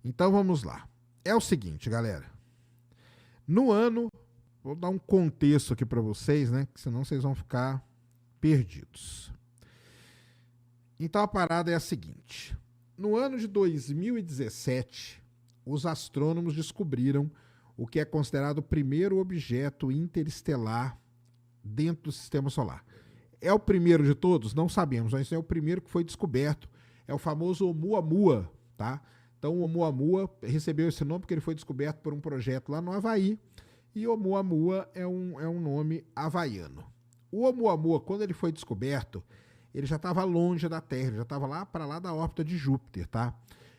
Então vamos lá. É o seguinte, galera. No ano, vou dar um contexto aqui para vocês, né? Que senão vocês vão ficar perdidos. Então a parada é a seguinte. No ano de 2017, os astrônomos descobriram o que é considerado o primeiro objeto interestelar dentro do Sistema Solar. É o primeiro de todos? Não sabemos, mas é o primeiro que foi descoberto. É o famoso Oumuamua, tá? Então o Oumuamua recebeu esse nome porque ele foi descoberto por um projeto lá no Havaí, e Oumuamua é um nome havaiano. O Oumuamua, quando ele foi descoberto, ele já estava longe da Terra, ele já estava lá para lá da órbita de Júpiter, tá?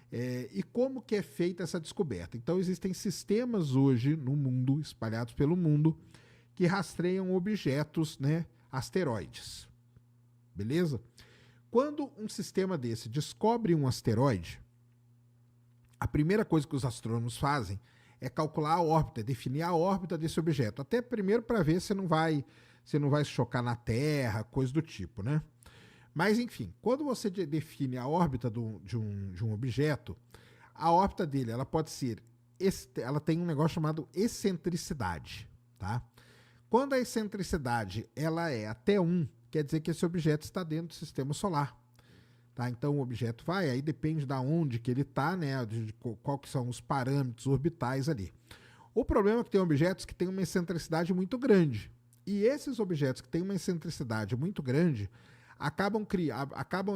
E como que é feita essa descoberta? Então existem sistemas hoje no mundo, espalhados pelo mundo, que rastreiam objetos, né, asteroides. Beleza? Quando um sistema desse descobre um asteroide, a primeira coisa que os astrônomos fazem é calcular a órbita, definir a órbita desse objeto. Até primeiro para ver se não vai se chocar na Terra, coisa do tipo, né? Mas, enfim, quando você define a órbita de um objeto, a órbita dele ela pode ser, ela tem um negócio chamado excentricidade, tá? Quando a excentricidade ela é até 1, quer dizer que esse objeto está dentro do Sistema Solar. Tá? Então o objeto vai, aí depende de onde que ele está, né, de qual que são os parâmetros orbitais ali. O problema é que tem objetos que têm uma excentricidade muito grande. E esses objetos que têm uma excentricidade muito grande acabam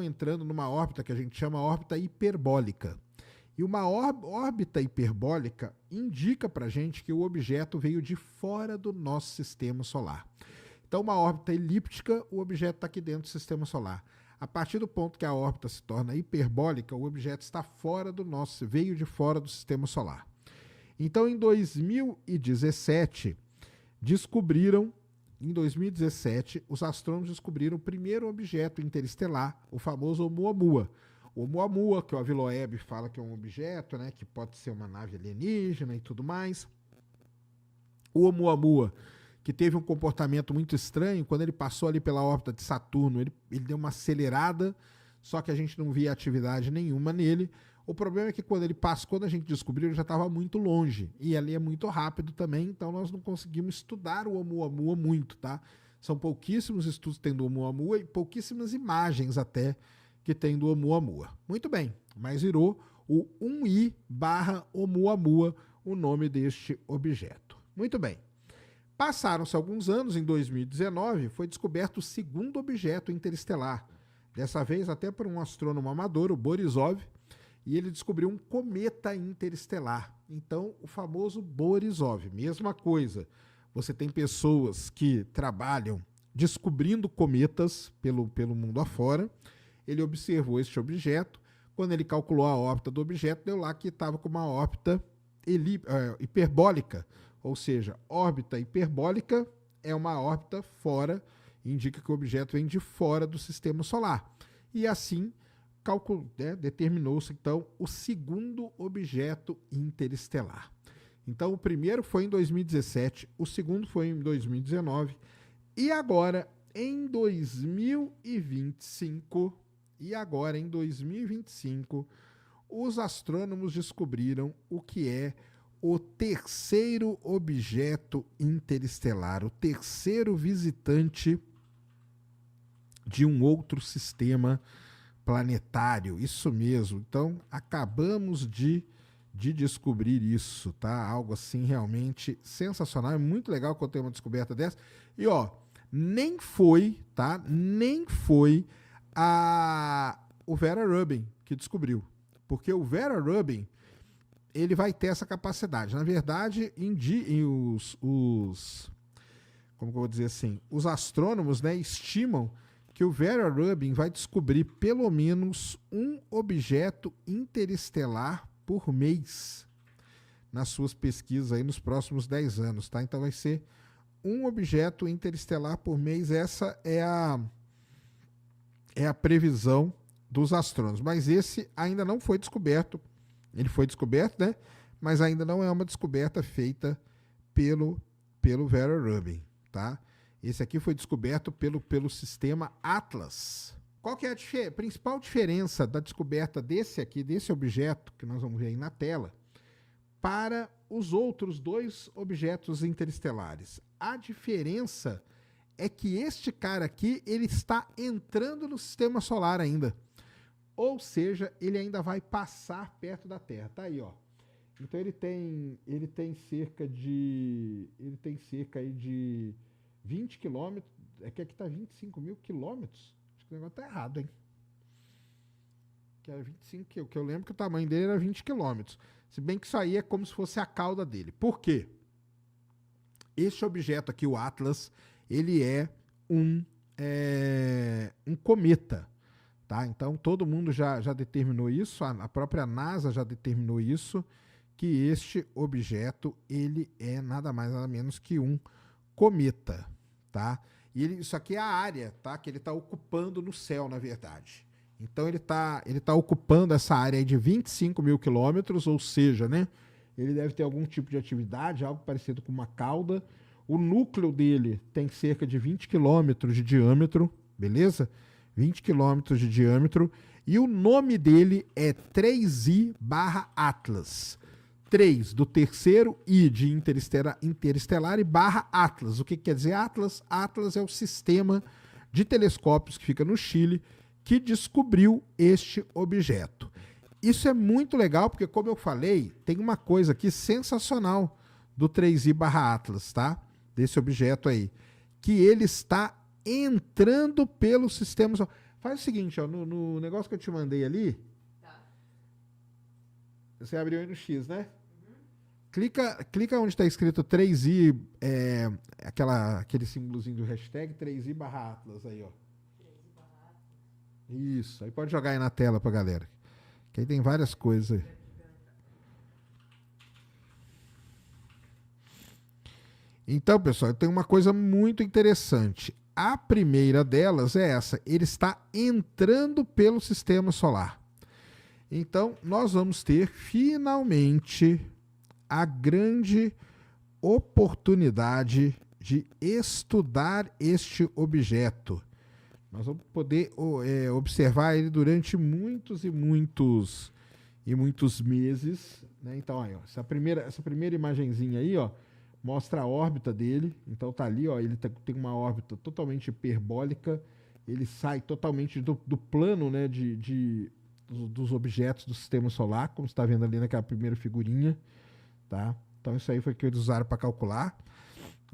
entrando numa órbita que a gente chama órbita hiperbólica. E uma órbita hiperbólica indica para a gente que o objeto veio de fora do nosso Sistema Solar. Então, uma órbita elíptica, o objeto está aqui dentro do Sistema Solar. A partir do ponto que a órbita se torna hiperbólica, o objeto está veio de fora do Sistema Solar. Então, em 2017, os astrônomos descobriram o primeiro objeto interestelar, o famoso Oumuamua. O Oumuamua, que o Avi Loeb fala que é um objeto, né, que pode ser uma nave alienígena e tudo mais. O Oumuamua, que teve um comportamento muito estranho, quando ele passou ali pela órbita de Saturno, ele deu uma acelerada, só que a gente não via atividade nenhuma nele. O problema é que quando a gente descobriu, ele já estava muito longe, e ali é muito rápido também, então nós não conseguimos estudar o Oumuamua muito, tá? São pouquíssimos estudos que tem do Oumuamua e pouquíssimas imagens até que tem do Oumuamua. Muito bem, mas virou o 1I/Oumuamua o nome deste objeto. Muito bem. Passaram-se alguns anos, em 2019, foi descoberto o segundo objeto interestelar. Dessa vez até por um astrônomo amador, o Borisov, e ele descobriu um cometa interestelar. Então, o famoso Borisov, mesma coisa. Você tem pessoas que trabalham descobrindo cometas pelo mundo afora. Ele observou este objeto. Quando ele calculou a órbita do objeto, deu lá que estava com uma órbita hiperbólica. Ou seja, órbita hiperbólica é uma órbita fora, indica que o objeto vem de fora do Sistema Solar. E assim, determinou-se então o segundo objeto interestelar. Então o primeiro foi em 2017, o segundo foi em 2019, e agora em 2025, os astrônomos descobriram o que é o terceiro objeto interestelar, o terceiro visitante de um outro sistema planetário. Isso mesmo. Então, acabamos de descobrir isso, tá? Algo assim realmente sensacional. É muito legal quando tem uma descoberta dessa. E, ó, nem foi o Vera Rubin que descobriu. Porque o Vera Rubin ele vai ter essa capacidade. Na verdade, como que eu vou dizer assim, os astrônomos, né, estimam que o Vera Rubin vai descobrir pelo menos um objeto interestelar por mês nas suas pesquisas aí nos próximos 10 anos, tá? Então vai ser um objeto interestelar por mês. Essa é a previsão dos astrônomos. Mas esse ainda não foi descoberto. Ele foi descoberto, né? Mas ainda não é uma descoberta feita pelo Vera Rubin, tá? Esse aqui foi descoberto pelo sistema Atlas, Qual que é a principal diferença da descoberta desse objeto, que nós vamos ver aí na tela, para os outros dois objetos interestelares? A diferença é que este cara aqui, ele está entrando no sistema solar ainda. Ou seja, ele ainda vai passar perto da Terra. Tá aí, ó. Então ele tem cerca aí de 20 quilômetros. É que aqui tá 25 mil quilômetros. Acho que o negócio tá errado, hein? Que era 25, que eu lembro que o tamanho dele era 20 quilômetros. Se bem que isso aí é como se fosse a cauda dele. Por quê? Este objeto aqui, o Atlas, ele é um cometa. Tá? Então todo mundo já determinou isso, a própria NASA já determinou isso, que este objeto ele é nada mais nada menos que um cometa. Tá? E isso aqui é a área, tá, que ele está ocupando no céu, na verdade. Então ele tá ocupando essa área aí de 25 mil quilômetros, ou seja, né, ele deve ter algum tipo de atividade, algo parecido com uma cauda. O núcleo dele tem cerca de 20 quilômetros de diâmetro, beleza? 20 quilômetros de diâmetro. E o nome dele é 3I/Atlas. 3 do terceiro I de interestelar e /Atlas. O que quer dizer Atlas? Atlas é o sistema de telescópios que fica no Chile que descobriu este objeto. Isso é muito legal porque, como eu falei, tem uma coisa aqui sensacional do 3I/Atlas, tá? Desse objeto aí, que ele está entrando pelo sistema solar. Faz o seguinte, ó, no negócio que eu te mandei ali, tá. Você abriu aí no X, né? Clica onde está escrito 3i, aquele símbolozinho do hashtag 3i/Atlas aí, ó. 3i/Atlas. Isso, aí pode jogar aí na tela pra galera. Que aí tem várias coisas aí. Então, pessoal, tem uma coisa muito interessante. A primeira delas é essa, ele está entrando pelo sistema solar. Então, nós vamos ter finalmente a grande oportunidade de estudar este objeto. Nós vamos poder observar ele durante muitos meses, né? Então, aí, ó, essa primeira imagenzinha aí, ó, mostra a órbita dele. Então tá ali, ó, ele tem uma órbita totalmente hiperbólica. Ele sai totalmente do plano, né, dos objetos do sistema solar, como você está vendo ali naquela primeira figurinha. Tá? Então isso aí foi o que eles usaram para calcular.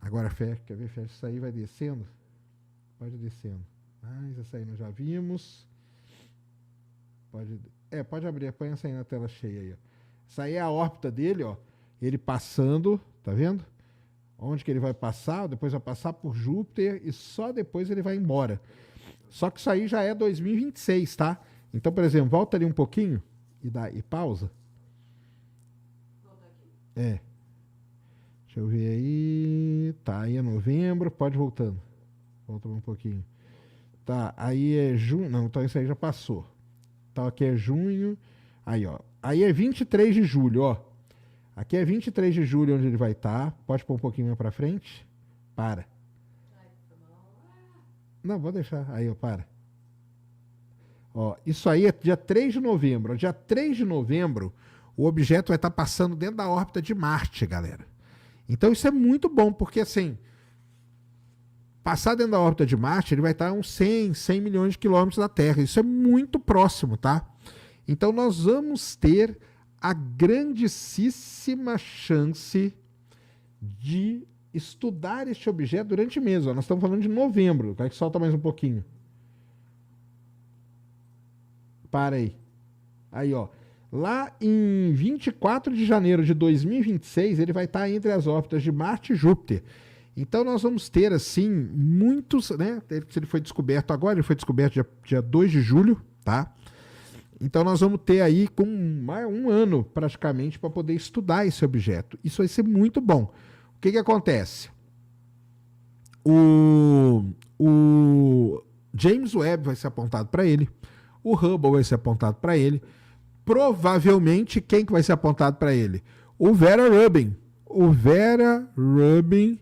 Agora, quer ver? Isso aí vai descendo? Pode ir descendo. Mas essa aí nós já vimos. Pode abrir, põe essa aí na tela cheia aí, ó. Essa aí é a órbita dele, ó. Ele passando, tá vendo? Onde que ele vai passar? Depois vai passar por Júpiter e só depois ele vai embora. Só que isso aí já é 2026, tá? Então, por exemplo, volta ali um pouquinho e pausa. Deixa eu ver aí. Tá, aí é novembro. Pode voltando. Volta um pouquinho. Tá, aí é junho. Não, então isso aí já passou. Então aqui é junho. Aí, ó. Aí é 23 de julho, ó. Aqui é 23 de julho onde ele vai estar. Pode pôr um pouquinho mais pra frente. Para. Não, vou deixar. Aí, ó, para. Ó, isso aí é dia 3 de novembro. Dia 3 de novembro, o objeto vai estar passando dentro da órbita de Marte, galera. Então isso é muito bom, porque assim, passar dentro da órbita de Marte, ele vai estar a uns 100 milhões de quilômetros da Terra. Isso é muito próximo, tá? Então nós vamos ter a grandíssima chance de estudar este objeto durante meses. Ó. Nós estamos falando de novembro. Vai que solta mais um pouquinho. Para aí. Aí, ó. Lá em 24 de janeiro de 2026, ele vai estar entre as órbitas de Marte e Júpiter. Então nós vamos ter, assim, muitos, né? Ele foi descoberto agora, ele foi descoberto dia 2 de julho, tá? Então nós vamos ter aí com um ano, praticamente, para poder estudar esse objeto. Isso vai ser muito bom. O que acontece? O James Webb vai ser apontado para ele, o Hubble vai ser apontado para ele. Provavelmente, quem que vai ser apontado para ele? O Vera Rubin. O Vera Rubin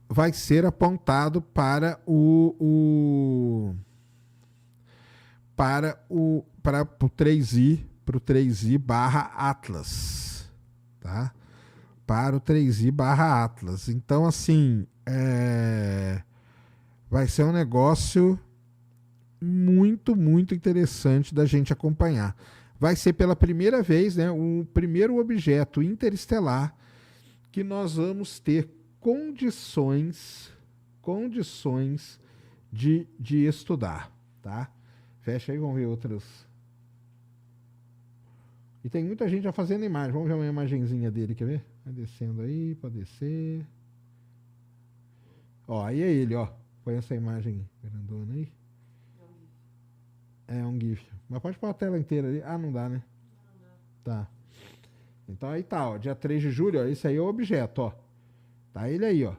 vai ser apontado para o 3i barra Atlas, tá? Para o 3i barra Atlas. Então, assim, vai ser um negócio muito, muito interessante da gente acompanhar. Vai ser pela primeira vez, né, o primeiro objeto interestelar que nós vamos ter condições de estudar, tá? Fecha aí, vamos ver outras. E tem muita gente já fazendo imagem. Vamos ver uma imagenzinha dele, quer ver? Vai descendo aí, pode descer. Ó, aí é ele, ó. Põe essa imagem grandona aí. É um GIF. Mas pode pôr a tela inteira ali. Ah, não dá, né? Não dá. Tá. Então aí tá, ó. Dia 3 de julho, ó. Esse aí é o objeto, ó. Tá ele aí, ó.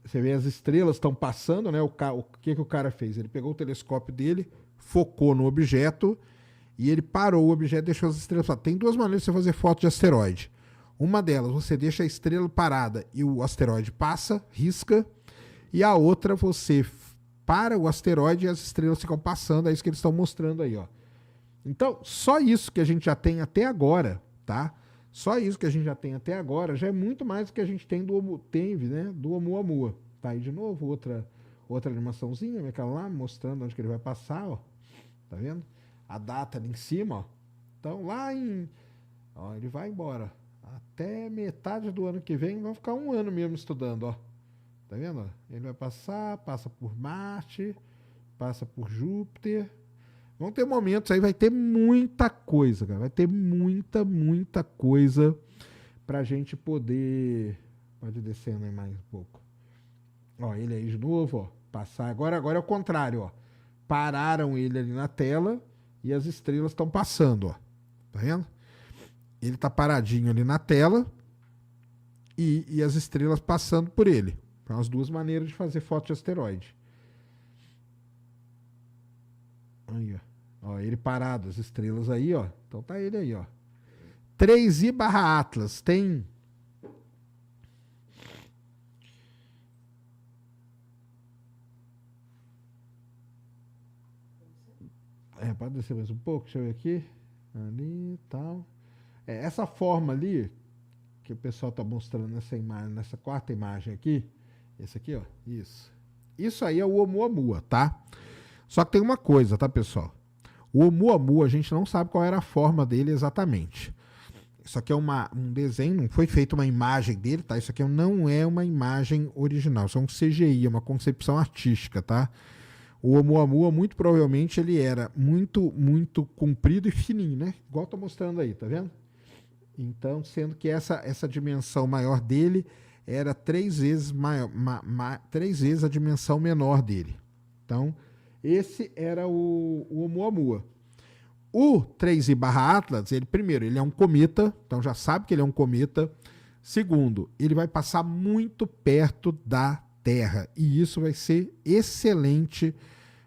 Você vê as estrelas estão passando, né? O que o cara fez? Ele pegou o telescópio dele, focou no objeto e ele parou o objeto e deixou as estrelas passar. Tem duas maneiras de você fazer foto de asteroide. Uma delas, você deixa a estrela parada e o asteroide passa, risca. E a outra, você para o asteroide e as estrelas ficam passando. É isso que eles estão mostrando aí, ó. Então, só isso que a gente já tem até agora, tá? Só isso que a gente já tem até agora já é muito mais do que a gente tem do Oumuamua. Tá aí de novo, outra animaçãozinha, aquela lá, mostrando onde que ele vai passar, ó. Tá vendo? A data ali em cima, ó. Então, lá em... Ó, ele vai embora. Até metade do ano que vem, vai ficar um ano mesmo estudando, ó. Tá vendo? Ele vai passar, passa por Marte, passa por Júpiter. Vão ter momentos aí, vai ter muita coisa, cara. Vai ter muita coisa pra gente poder... Pode descendo aí mais um pouco. Ó, ele aí de novo, ó. Passar. Agora é o contrário, ó. Pararam ele ali na tela e as estrelas estão passando, ó. Tá vendo? Ele tá paradinho ali na tela e as estrelas passando por ele. São as duas maneiras de fazer foto de asteroide. Aí, ó. Ó, ele parado, as estrelas aí, ó. Então tá ele aí, ó. 3i barra Atlas. Tem... pode descer mais um pouco, deixa eu ver aqui. Ali e tal. Essa forma ali, que o pessoal tá mostrando nessa imagem, nessa quarta imagem aqui. Esse aqui, ó. Isso. Isso aí é o Oumuamua, tá? Só que tem uma coisa, tá, pessoal? O Oumuamua, a gente não sabe qual era a forma dele exatamente. Isso aqui é um desenho, não foi feita uma imagem dele, tá? Isso aqui não é uma imagem original, isso é um CGI, é uma concepção artística, tá? O Oumuamua, muito provavelmente, ele era muito comprido e fininho, né? Igual tô mostrando aí, tá vendo? Então, sendo que essa dimensão maior dele era 3 vezes a dimensão menor dele. Então, esse era o Oumuamua. O 3i barra Atlas, ele é um cometa, então já sabe que ele é um cometa. Segundo, ele vai passar muito perto da Terra. E isso vai ser excelente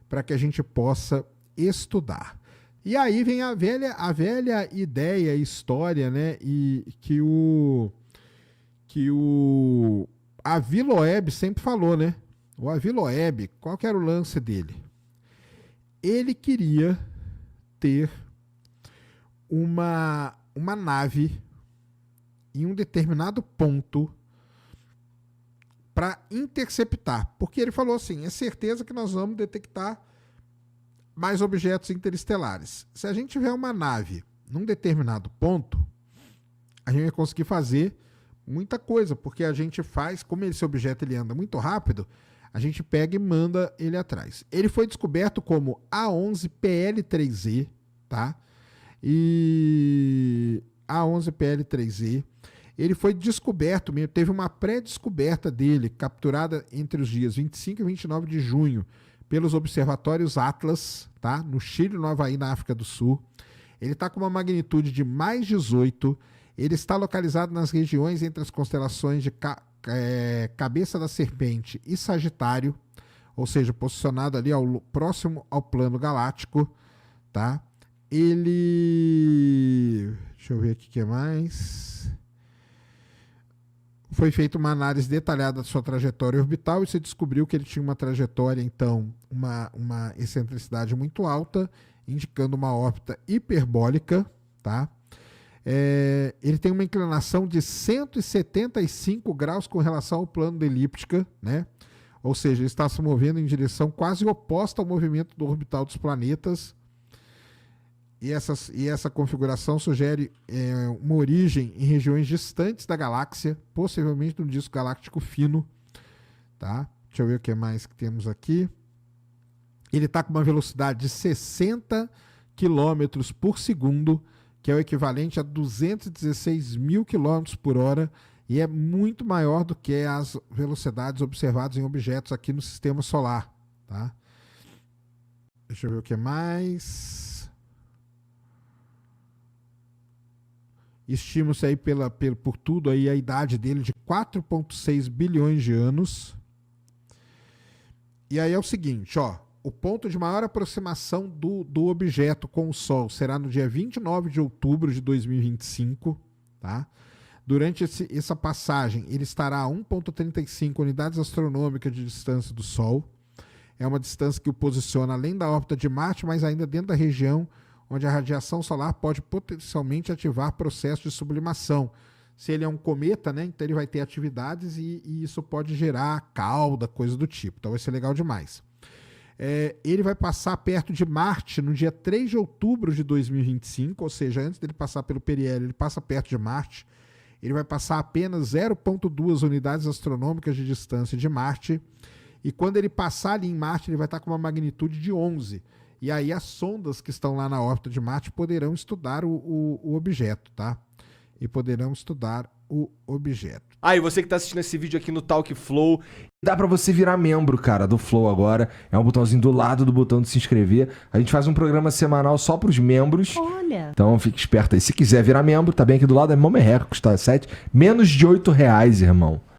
para que a gente possa estudar. E aí vem a velha ideia, história, né? E que a Aviloeb sempre falou, né? O Aviloeb, qual que era o lance dele? Ele queria ter uma nave em um determinado ponto para interceptar. Porque ele falou assim, é certeza que nós vamos detectar mais objetos interestelares. Se a gente tiver uma nave num determinado ponto, a gente vai conseguir fazer muita coisa, porque a gente faz, como esse objeto ele anda muito rápido, a gente pega e manda ele atrás. Ele foi descoberto como A11PL3E, tá? E A11PL3E, ele foi descoberto, teve uma pré-descoberta dele, capturada entre os dias 25 e 29 de junho, pelos observatórios Atlas, tá? No Chile, no Havaí, na África do Sul. Ele está com uma magnitude de mais 18. Ele está localizado nas regiões entre as constelações de Cabeça da Serpente e Sagitário, ou seja, posicionado ali próximo ao plano galáctico, tá? Ele... Deixa eu ver aqui o que mais... Foi feita uma análise detalhada da sua trajetória orbital e se descobriu que ele tinha uma trajetória, então, uma excentricidade muito alta, indicando uma órbita hiperbólica, tá? Ele tem uma inclinação de 175 graus com relação ao plano da elíptica, né? Ou seja, ele está se movendo em direção quase oposta ao movimento do orbital dos planetas. E essa configuração sugere uma origem em regiões distantes da galáxia, possivelmente no disco galáctico fino. Tá? Deixa eu ver o que mais que temos aqui. Ele está com uma velocidade de 60 km por segundo, que é o equivalente a 216 mil km por hora, e é muito maior do que as velocidades observadas em objetos aqui no sistema solar. Tá? Deixa eu ver o que mais. Estima-se aí por tudo aí a idade dele de 4,6 bilhões de anos. E aí é o seguinte, ó. O ponto de maior aproximação do objeto com o Sol será no dia 29 de outubro de 2025, tá? Durante essa passagem, ele estará a 1,35 unidades astronômicas de distância do Sol. É uma distância que o posiciona além da órbita de Marte, mas ainda dentro da região onde a radiação solar pode potencialmente ativar processos de sublimação. Se ele é um cometa, né, então ele vai ter atividades e isso pode gerar cauda, coisa do tipo. Então vai ser legal demais. Ele vai passar perto de Marte no dia 3 de outubro de 2025, ou seja, antes dele passar pelo periélio, ele passa perto de Marte. Ele vai passar apenas 0,2 unidades astronômicas de distância de Marte. E quando ele passar ali em Marte, ele vai estar com uma magnitude de 11. E aí as sondas que estão lá na órbita de Marte poderão estudar o objeto, tá? E poderão estudar o objeto. E você que tá assistindo esse vídeo aqui no Talk Flow, dá pra você virar membro, cara, do Flow agora. É um botãozinho do lado do botão de se inscrever. A gente faz um programa semanal só pros membros. Olha! Então fique esperto aí. Se quiser virar membro, tá bem aqui do lado, é mó merreca, custa menos de R$8, irmão.